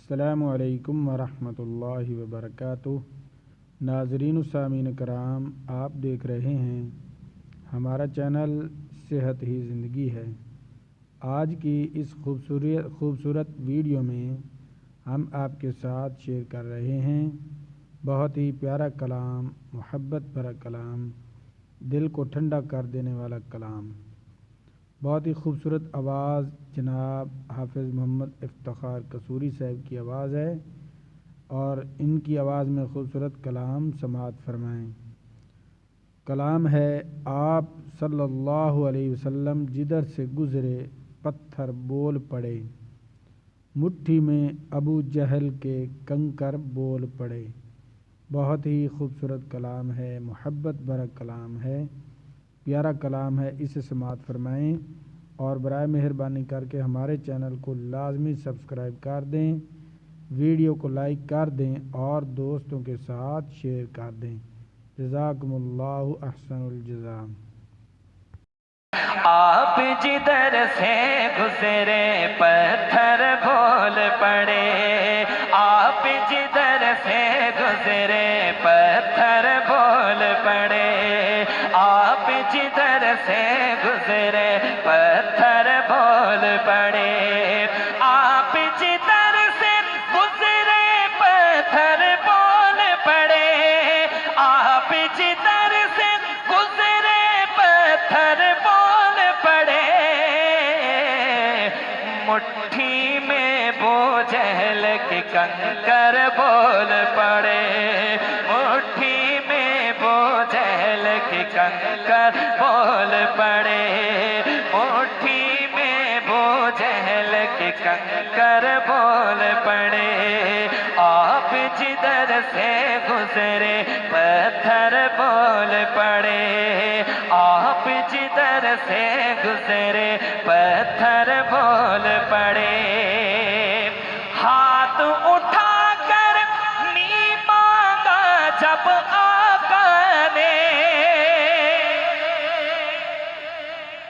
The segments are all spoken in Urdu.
السلام علیکم ورحمۃ اللہ وبرکاتہ۔ ناظرین و سامعین کرام، آپ دیکھ رہے ہیں ہمارا چینل صحت ہی زندگی ہے۔ آج کی اس خوبصورت ویڈیو میں ہم آپ کے ساتھ شیئر کر رہے ہیں بہت ہی پیارا کلام، محبت بھرا کلام، دل کو ٹھنڈا کر دینے والا کلام۔ بہت ہی خوبصورت آواز جناب حافظ محمد افتخار قصوری صاحب کی آواز ہے، اور ان کی آواز میں خوبصورت کلام سماعت فرمائیں۔ کلام ہے: آپ صلی اللہ علیہ وسلم جدھر سے گزرے پتھر بول پڑے، مٹھی میں ابو جہل کے کنکر بول پڑے۔ بہت ہی خوبصورت کلام ہے، محبت بھرا کلام ہے، پیارا کلام ہے، اسے سماعت فرمائیں، اور برائے مہربانی کر کے ہمارے چینل کو لازمی سبسکرائب کر دیں، ویڈیو کو لائک کر دیں اور دوستوں کے ساتھ شیئر کر دیں۔ جزاکم اللہ احسن الجزاء۔ آپ جدھر سے گزرے پتھر بول پڑے، آپ جدھر سے گزرے پتھر بول پڑے، آپ جدھر سے گزرے پتھر بول پڑے، آپ جدھر سے گزرے پتھر بول پڑے، آپ جدھر سے گزرے پتھر بول پڑے، مٹھی میں ابو جہل کے کنکر بول پڑے، مٹھی میں ابو جہل کے کنکر بول پڑے، مٹھی میں ابو جہل کے کنکر بول پڑے، آپ جدھر سے گزرے پتھر بول پڑے، آپ جدھر سے گزرے پتھر بول پڑے، ہاتھ اٹھا کر نہیں مانگا جب آقا نے،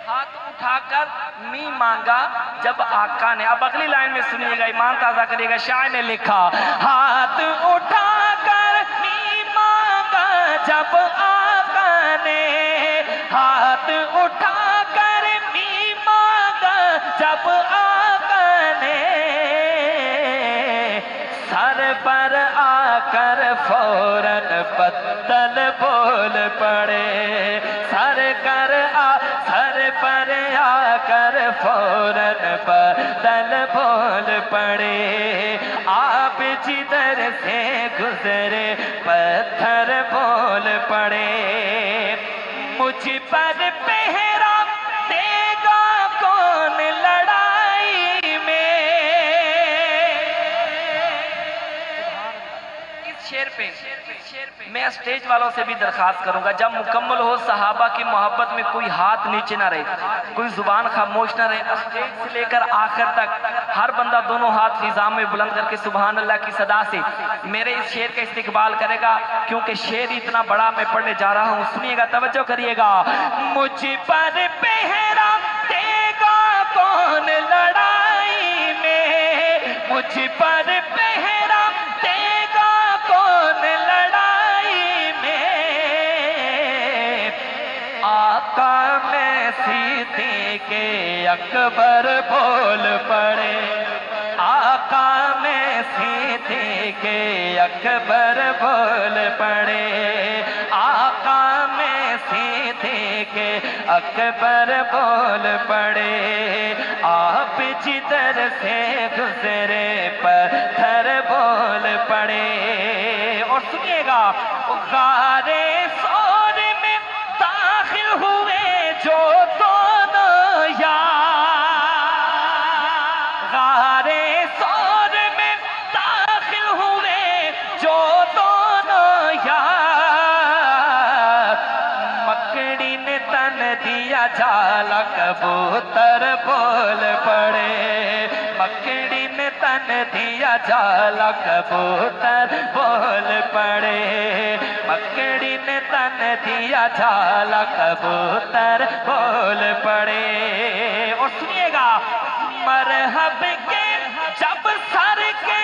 ہاتھ اٹھا کر نہیں مانگا جب آقا نے۔ اب اگلی لائن میں سنیے گا، ایمان تازہ کریے گا، شاعر نے لکھا: ہاتھ اٹھا کر نہیں مانگا جب آقا نے، ہاتھ اٹھا کر نہیں مانگا جب آقا نے، سر پر آ کر فوراً بدل بول پڑے، سر پر آ کر فوراً بدل بول پڑے، آپ جدھر سے گزرے پتھر بول پڑے، مجھ پر پہرا دے گا کون لڑائی میں۔ اس شعر پہ میں اسٹیج والوں سے بھی درخواست کروں گا، جب مکمل ہو صحابہ کی محبت میں کوئی ہاتھ نیچے نہ رہے، کوئی زبان خاموش نہ رہے، اسٹیج سے لے کر آخر تک ہر بندہ دونوں ہاتھ فضا میں بلند کر کے سبحان اللہ کی صدا سے میرے اس شعر کا استقبال کرے گا، کیونکہ شعر اتنا بڑا میں پڑھنے جا رہا ہوں۔ سنیے گا، توجہ کریے گا: مجھ پر پہرا دے گا کون لڑائی میں، مجھ پر پہرا دے گا کون لڑائی میں، آقا میں صدیق اکبر بول پڑے، آقا میں صدیق اکبر بول پڑے، آقا میں صدیق اکبر بول پڑے، آپ جدھر سے گزرے پتھر بول پڑے۔ اور سنیے گا: غار ثور میں داخل ہوئے جو دونوں یار، غار ثور میں داخل ہوئے جو دونوں یار، مکڑی نے تن دیا جالا کبوتر بول پڑے، مکڑی نے تن دیا جالا کبوتر بول پڑے، مکڑی نے تن دیا جالا کبوتر بول پڑے۔ اور سنیے گا: مرحب کے جب سر کے